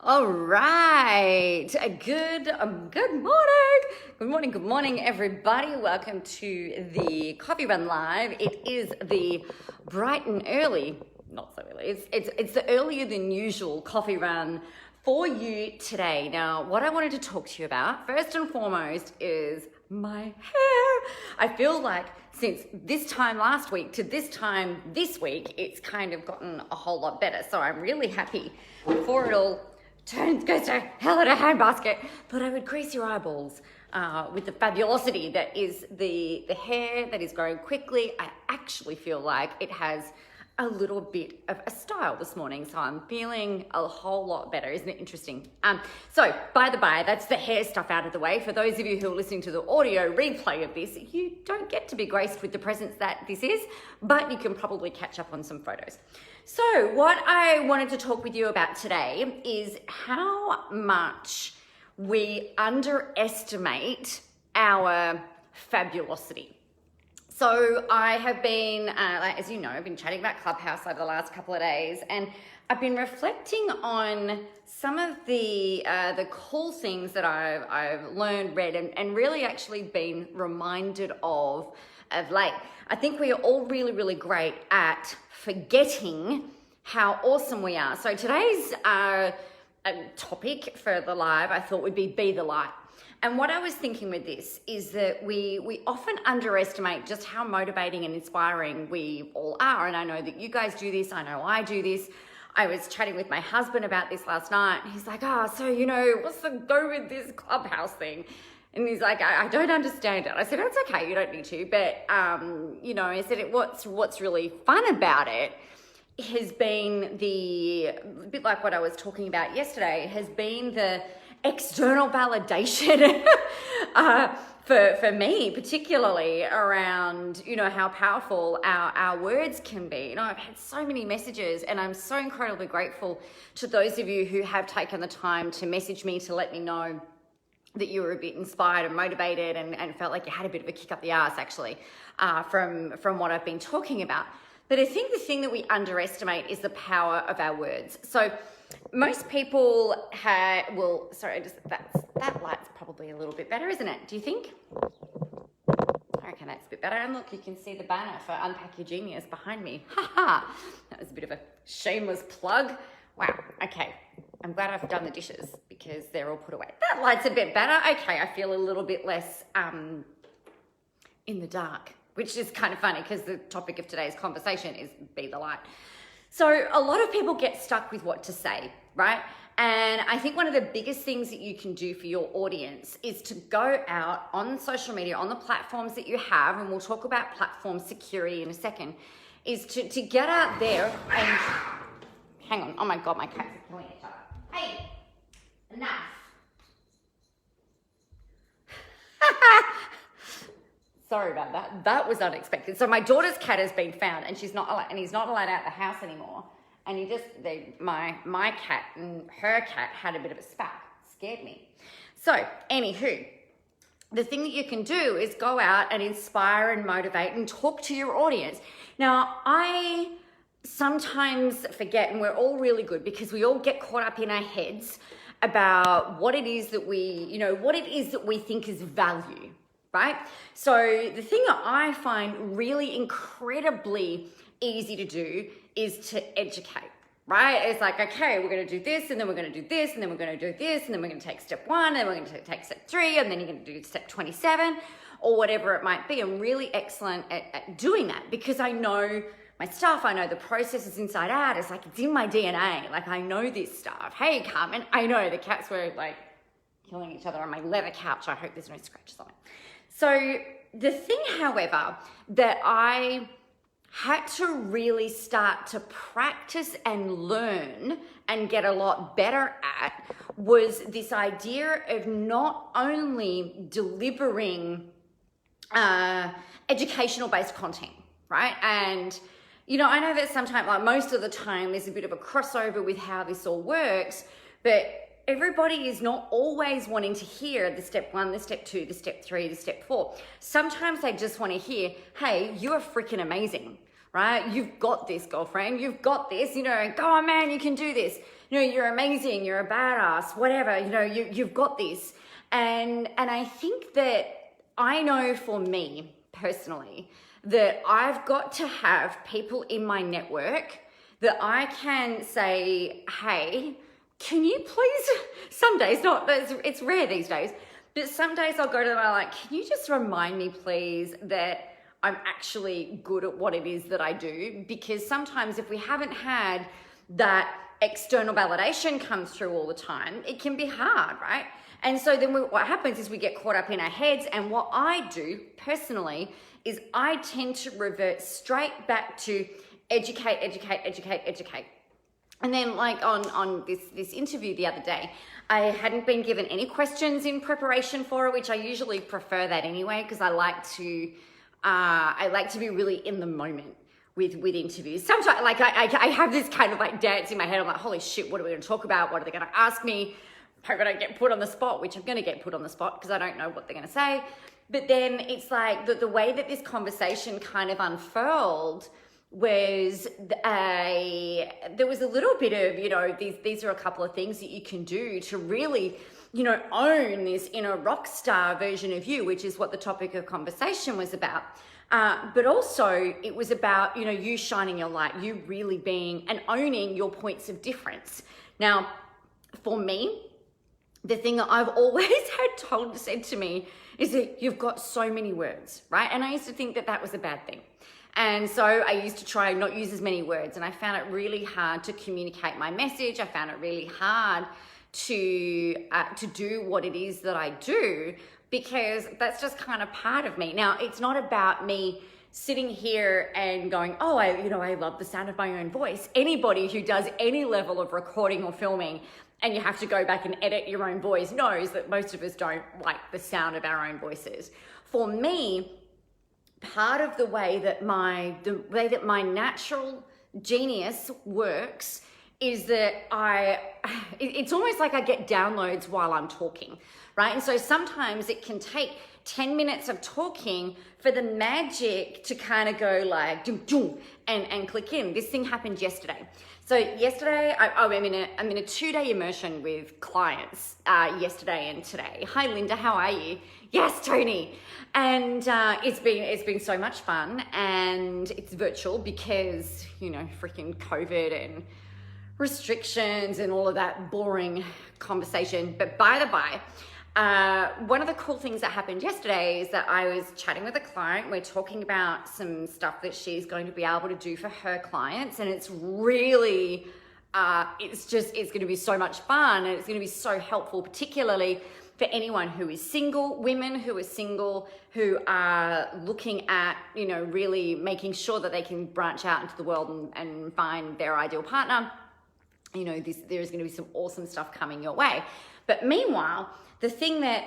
All right. Good morning, everybody. Welcome to the Coffee Run Live. It is the bright and early, not so early. It's the earlier than usual coffee run for you today. Now, what I wanted to talk to you about first and foremost is my hair. I feel like since this time last week to this time this week, it's kind of gotten a whole lot better. So I'm really happy before it all goes to hell in a handbasket, but I would grease your eyeballs with the fabulosity that is the hair that is growing quickly. I actually feel like it has a little bit of a style this morning, so I'm feeling a whole lot better. Isn't it interesting? So by the by, that's the hair stuff out of the way. For those of you who are listening to the audio replay of this, you don't get to be graced with the presence that this is, but you can probably catch up on some photos. So what I wanted to talk with you about today is how much we underestimate our fabulosity. So I have been, as you know, I've been chatting about Clubhouse over the last couple of days, and I've been reflecting on some of the cool things that I've learned, read, and really actually been reminded of late. I think we are all really, really great at forgetting how awesome we are. So today's topic for the live, I thought would be the light. And what I was thinking with this is that we often underestimate just how motivating and inspiring we all are. And I know that you guys do this. I know I do this. I was chatting with my husband about this last night. He's like, so, what's the go with this Clubhouse thing? And he's like, I don't understand it. I said, that's okay. You don't need to. But, I said, what's really fun about it has been a bit like what I was talking about yesterday, has been the external validation for me, particularly around, how powerful our words can be. I've had so many messages, and I'm so incredibly grateful to those of you who have taken the time to message me to let me know that you were a bit inspired and motivated and felt like you had a bit of a kick up the arse, actually, from what I've been talking about. But I think the thing that we underestimate is the power of our words. So most people that light's probably a little bit better, isn't it? Do you think? I reckon that's a bit better. And look, you can see the banner for Unpack Your Genius behind me. That was a bit of a shameless plug. Wow, okay. I'm glad I've done the dishes because they're all put away. That light's a bit better. Okay, I feel a little bit less in the dark, which is kind of funny because the topic of today's conversation is be the light. So a lot of people get stuck with what to say, right? And I think one of the biggest things that you can do for your audience is to go out on social media, on the platforms that you have, and we'll talk about platform security in a second, is to get out there and, hang on, oh my God, my cats are killing each other. Hey, enough. Sorry about that. That was unexpected. So my daughter's cat has been found, and he's not allowed out the house anymore. And my cat and her cat had a bit of a spat. Scared me. So, anywho, the thing that you can do is go out and inspire and motivate and talk to your audience. Now, I sometimes forget, and we're all really good because we all get caught up in our heads about what it is that we think is value. Right? So the thing that I find really incredibly easy to do is to educate, right? It's like, okay, we're going to do this, and then we're going to do this, and then we're going to do this, and then we're going to take step 1, and we're going to take step 3, and then you're going to do step 27, or whatever it might be. I'm really excellent at doing that because I know my stuff. I know the processes inside out. It's like, it's in my DNA. Like, I know this stuff. Hey, Carmen, I know the cats were like killing each other on my leather couch. I hope there's no scratches on it. So the thing, however, that I had to really start to practice and learn and get a lot better at was this idea of not only delivering educational-based content, right? And, I know that sometimes, like most of the time, there's a bit of a crossover with how this all works, but everybody is not always wanting to hear the step 1, the step 2, the step 3, the step 4. Sometimes they just want to hear, hey, you are freaking amazing, right? You've got this, girlfriend. You've got this, you know, go on, man, you can do this. You know, you're amazing. You're a badass, whatever, you know, you've got this. And I think that I know for me personally that I've got to have people in my network that I can say, hey, can you please, some days, it's rare these days, but some days I'll go to them and I'm like, can you just remind me please that I'm actually good at what it is that I do? Because sometimes if we haven't had that external validation come through all the time, it can be hard, right? And so then what happens is we get caught up in our heads, and what I do personally is I tend to revert straight back to educate. And then like on this interview the other day, I hadn't been given any questions in preparation for it, which I usually prefer that anyway, because I like to be really in the moment with interviews. Sometimes like I have this kind of like dance in my head. I'm like, holy shit, what are we going to talk about? What are they going to ask me? Hope I don't get put on the spot, which I'm going to get put on the spot because I don't know what they're going to say. But then it's like the way that this conversation kind of unfurled was there was a little bit of, you know, these are a couple of things that you can do to really, you know, own this inner rock star version of you, which is what the topic of conversation was about. But also it was about, you know, you shining your light, you really being and owning your points of difference. Now, for me, the thing that I've always had said to me is that you've got so many words, right? And I used to think that that was a bad thing. And so I used to try not use as many words, and I found it really hard to communicate my message. I found it really hard to do what it is that I do, because that's just kind of part of me. Now, it's not about me sitting here and going, oh, I love the sound of my own voice. Anybody who does any level of recording or filming and you have to go back and edit your own voice knows that most of us don't like the sound of our own voices. For me, part of the way that my natural genius works is that it's almost like I get downloads while I'm talking, right? And so sometimes it can take 10 minutes of talking for the magic to kind of go like doom, doom, and click in. This thing happened yesterday. So yesterday, I'm in a 2-day immersion with clients yesterday and today. Hi, Linda, how are you? Yes, Tony. And it's been so much fun, and it's virtual because, you know, freaking COVID and restrictions and all of that boring conversation. But by the by, one of the cool things that happened yesterday is that I was chatting with a client. We're talking about some stuff that she's going to be able to do for her clients, and it's really it's going to be so much fun, and it's going to be so helpful, particularly for anyone who is single, women who are single, who are looking at, you know, really making sure that they can branch out into the world and find their ideal partner. You know, there's going to be some awesome stuff coming your way. But meanwhile, the thing that,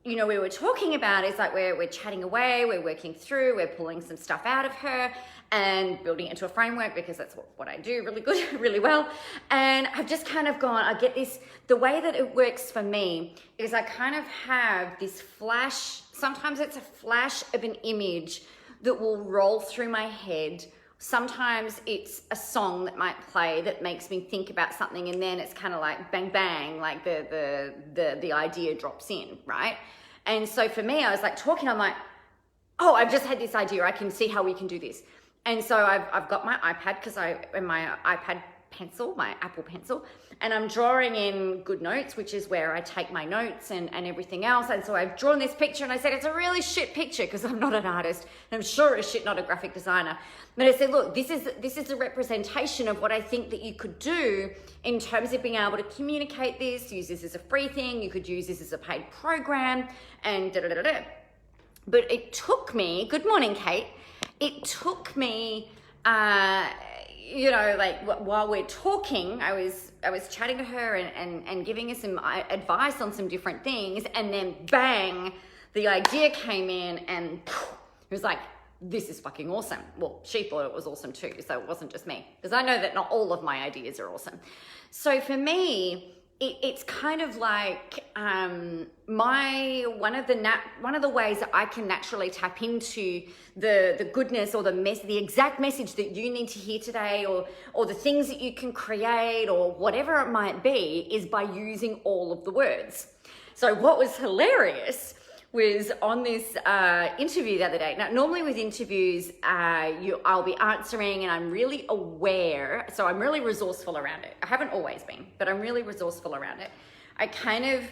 you know, we were talking about is like we're chatting away, we're working through, we're pulling some stuff out of her and building it into a framework, because that's what I do really good, really well. And I've just kind of gone, I get this, the way that it works for me is I kind of have this flash, sometimes it's a flash of an image that will roll through my head. Sometimes it's a song that might play that makes me think about something, and then it's kind of like bang, bang, like the idea drops in, right? And so for me, I was like talking, I'm like, oh, I've just had this idea. I can see how we can do this. And so I've got my iPad, my iPad pencil, my Apple Pencil, and I'm drawing in good notes, which is where I take my notes and everything else. And so I've drawn this picture, and I said, it's a really shit picture because I'm not an artist, and I'm sure as shit not a graphic designer. But I said, look, this is a representation of what I think that you could do in terms of being able to communicate this, use this as a free thing. You could use this as a paid program, and da-da-da-da. But it took me, good morning, Kate. It took me, you know, like while we're talking, I was chatting to her and giving her some advice on some different things, and then bang, the idea came in, and it was like, this is fucking awesome. Well, she thought it was awesome too, so it wasn't just me, because I know that not all of my ideas are awesome. So for me, it's kind of like one of the ways that I can naturally tap into the goodness or the exact message that you need to hear today, or the things that you can create or whatever it might be, is by using all of the words. So what was hilarious was on this interview the other day. Now, normally with interviews, I'll be answering and I'm really aware, so I'm really resourceful around it. I haven't always been, but I'm really resourceful around it. I kind of,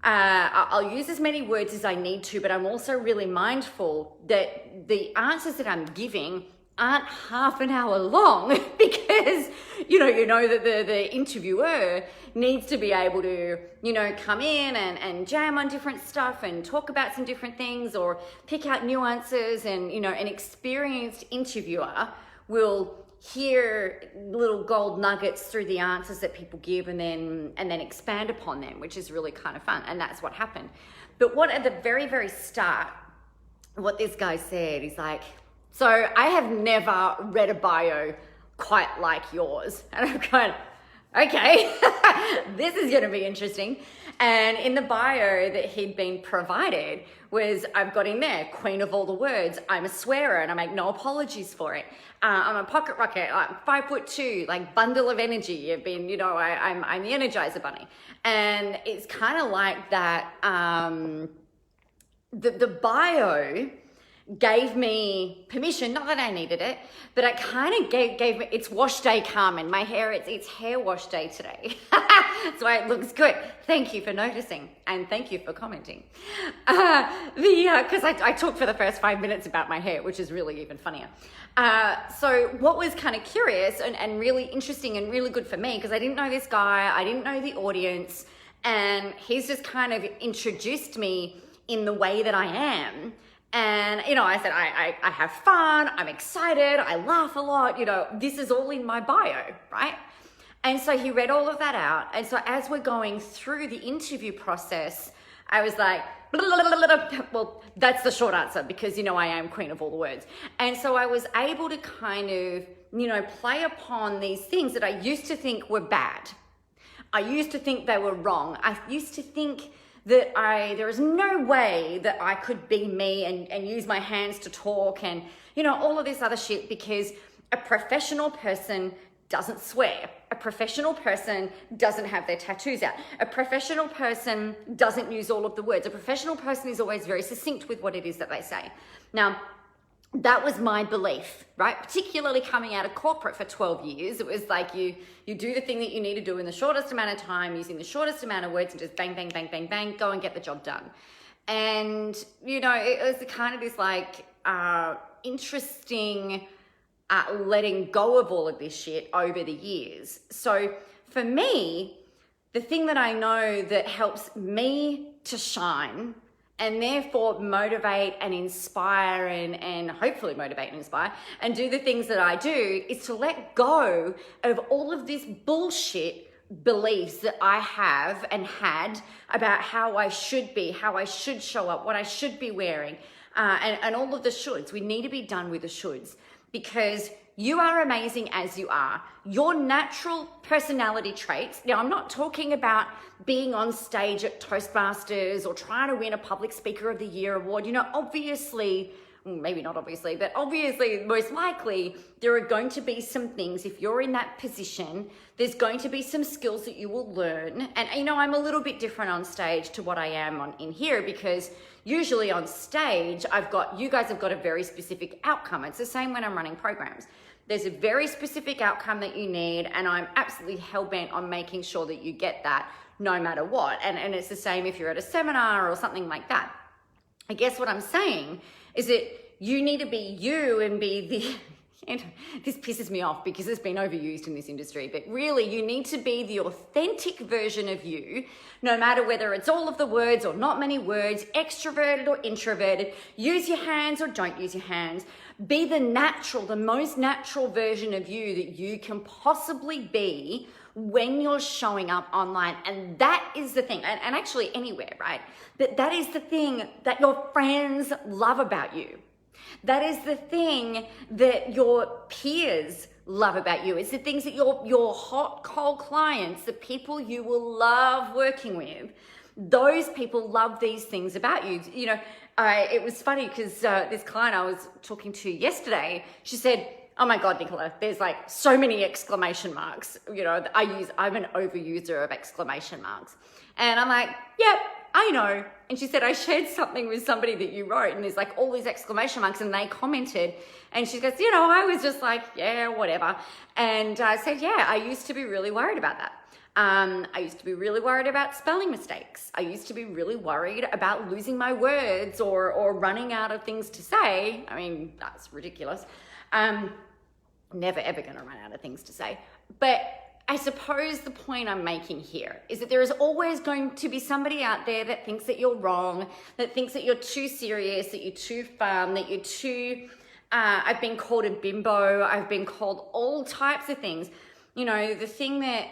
I'll use as many words as I need to, but I'm also really mindful that the answers that I'm giving aren't half an hour long, because you know that the interviewer needs to be able to come in and jam on different stuff and talk about some different things, or pick out nuances, and an experienced interviewer will hear little gold nuggets through the answers that people give, and then expand upon them, which is really kind of fun. And that's what happened. But what at the very, very start, what this guy said is like, so I have never read a bio quite like yours. And I'm going, okay, this is going to be interesting. And in the bio that he'd been provided was, I've got in there, queen of all the words, I'm a swearer and I make no apologies for it. I'm a pocket rocket, I'm 5'2", like bundle of energy. You've been, I'm the Energizer Bunny. And it's kind of like that, the bio gave me permission, not that I needed it, but it kind of gave me, it's wash day, Carmen. My hair, it's hair wash day today. That's why it looks good. Thank you for noticing, and thank you for commenting. Because I talked for the first 5 minutes about my hair, which is really even funnier. So what was kind of curious and really interesting and really good for me, because I didn't know this guy, I didn't know the audience, and he's just kind of introduced me in the way that I am. And, I said, I have fun, I'm excited, I laugh a lot, this is all in my bio, right? And so he read all of that out. And so as we're going through the interview process, I was like, blah, blah, blah, blah, blah. Well, that's the short answer, because, I am queen of all the words. And so I was able to kind of, play upon these things that I used to think were bad. I used to think they were wrong. I used to think that there is no way that I could be me and use my hands to talk and, all of this other shit, because a professional person doesn't swear. A professional person doesn't have their tattoos out. A professional person doesn't use all of the words. A professional person is always very succinct with what it is that they say. Now, that was my belief, right? Particularly coming out of corporate for 12 years. It was like you do the thing that you need to do in the shortest amount of time, using the shortest amount of words, and just bang, bang, bang, bang, bang, go and get the job done. And, it was kind of this like interesting letting go of all of this shit over the years. So for me, the thing that I know that helps me to shine, and therefore motivate and inspire and hopefully motivate and inspire and do the things that I do, is to let go of all of this bullshit beliefs that I have and had about how I should be, how I should show up, what I should be wearing, and all of the shoulds. We need to be done with the shoulds, because you are amazing as you are. Your natural personality traits, now I'm not talking about being on stage at Toastmasters or trying to win a Public Speaker of the Year award. Obviously, maybe not obviously, but obviously, most likely, there are going to be some things, if you're in that position, there's going to be some skills that you will learn. And I'm a little bit different on stage to what I am in here, because usually on stage, you guys have got a very specific outcome. It's the same when I'm running programs. There's a very specific outcome that you need, and I'm absolutely hell-bent on making sure that you get that no matter what. And it's the same if you're at a seminar or something like that. I guess what I'm saying is that you need to be you and be the... This pisses me off because it's been overused in this industry, but really you need to be the authentic version of you, no matter whether it's all of the words or not many words, extroverted or introverted, use your hands or don't use your hands. Be the most natural version of you that you can possibly be when you're showing up online. And that is the thing, and actually anywhere, right? But that is the thing that your friends love about you. That is the thing that your peers love about you. It's the things that your hot, cold clients, the people you will love working with, those people love these things about you. You know, it was funny because this client I was talking to yesterday, she said, oh my God, Nicola, there's like so many exclamation marks. You know, I'm an overuser of exclamation marks. And I'm like, yep, I know. And she said, I shared something with somebody that you wrote and there's like all these exclamation marks and they commented. And she goes, you know, I was just like, yeah, whatever. And I said, yeah, I used to be really worried about that. I used to be really worried about spelling mistakes. I used to be really worried about losing my words or running out of things to say. I mean, that's ridiculous. Never ever going to run out of things to say. But I suppose the point I'm making here is that there is always going to be somebody out there that thinks that you're wrong, that thinks that you're too serious, that you're too fun, that you're too, I've been called a bimbo, I've been called all types of things. You know, the thing that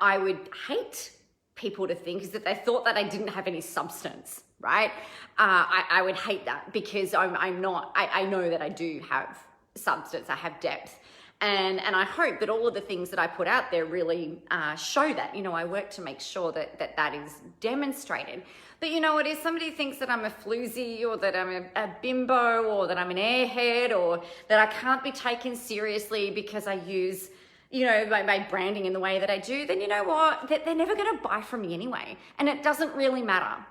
I would hate people to think is that they thought that I didn't have any substance, right? I would hate that because I'm not, I know that I do have substance, I have depth. And I hope that all of the things that I put out there really show that. You know, I work to make sure that is demonstrated. But you know what, if somebody thinks that I'm a floozy or that I'm a bimbo or that I'm an airhead or that I can't be taken seriously because I use, you know, my branding in the way that I do, then you know what, they're never going to buy from me anyway. And it doesn't really matter.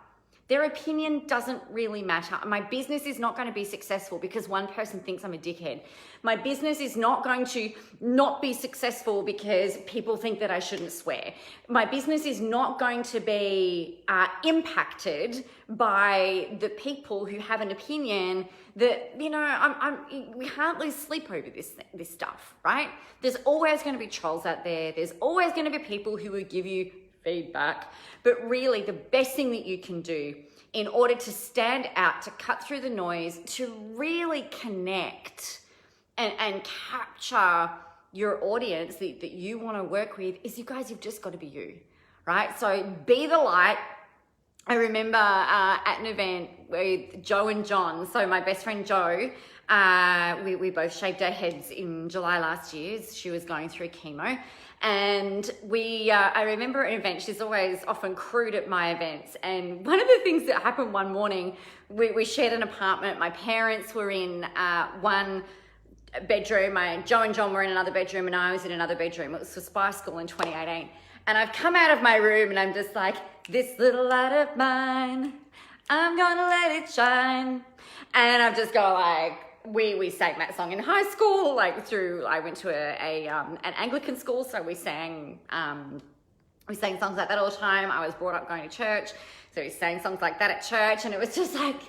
Their opinion doesn't really matter. My business is not going to be successful because one person thinks I'm a dickhead. My business is not going to not be successful because people think that I shouldn't swear. My business is not going to be impacted by the people who have an opinion that, you know, we can't lose sleep over this stuff, right? There's always going to be trolls out there. There's always going to be people who will give you feedback. But really, the best thing that you can do in order to stand out, to cut through the noise, to really connect and capture your audience that you want to work with is you've just got to be you, right? So be the light. I remember at an event with Joe and John, so my best friend Joe, we both shaved our heads in July last year. She was going through chemo. And I remember an event, she's always often crewed at my events. And one of the things that happened one morning, we shared an apartment. My parents were in one bedroom. Joe and John were in another bedroom and I was in another bedroom. It was for Spy School in 2018. And I've come out of my room and I'm just like, this little light of mine, I'm gonna let it shine. And I've just got like, we sang that song in high school, like I went to an Anglican school, so we sang songs like that all the time. I was brought up going to church, so we sang songs like that at church, and it was just like,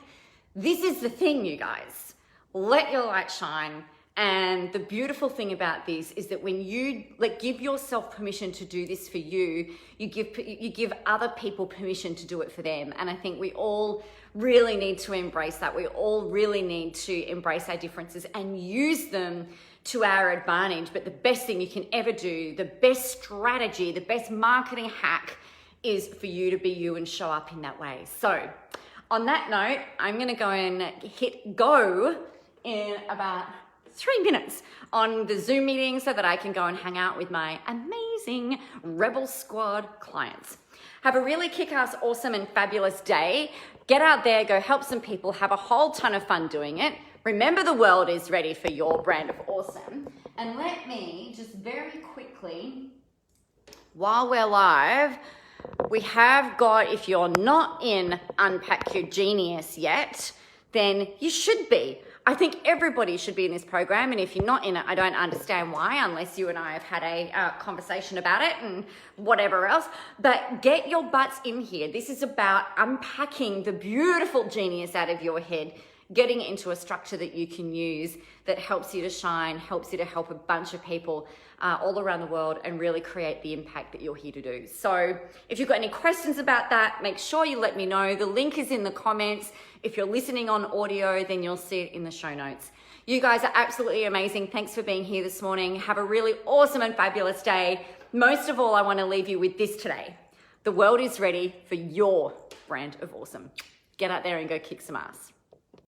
this is the thing, you guys. Let your light shine. And the beautiful thing about this is that when you give yourself permission to do this for you, you give other people permission to do it for them. And I think we all really need to embrace that. We all really need to embrace our differences and use them to our advantage. But the best thing you can ever do, the best strategy, the best marketing hack is for you to be you and show up in that way. So on that note, I'm going to go and hit go in about 3 minutes on the Zoom meeting so that I can go and hang out with my amazing Rebel Squad clients. Have a really kick-ass, awesome, and fabulous day. Get out there, go help some people, have a whole ton of fun doing it. Remember, the world is ready for your brand of awesome. And let me just very quickly, while we're live, we have got, if you're not in Unpack Your Genius yet, then you should be. I think everybody should be in this program, and if you're not in it, I don't understand why, unless you and I have had a conversation about it and whatever else. But get your butts in here. This is about unpacking the beautiful genius out of your head, getting it into a structure that you can use that helps you to shine, helps you to help a bunch of people all around the world and really create the impact that you're here to do. So if you've got any questions about that, make sure you let me know. The link is in the comments. If you're listening on audio, then you'll see it in the show notes. You guys are absolutely amazing. Thanks for being here this morning. Have a really awesome and fabulous day. Most of all, I want to leave you with this today. The world is ready for your brand of awesome. Get out there and go kick some ass.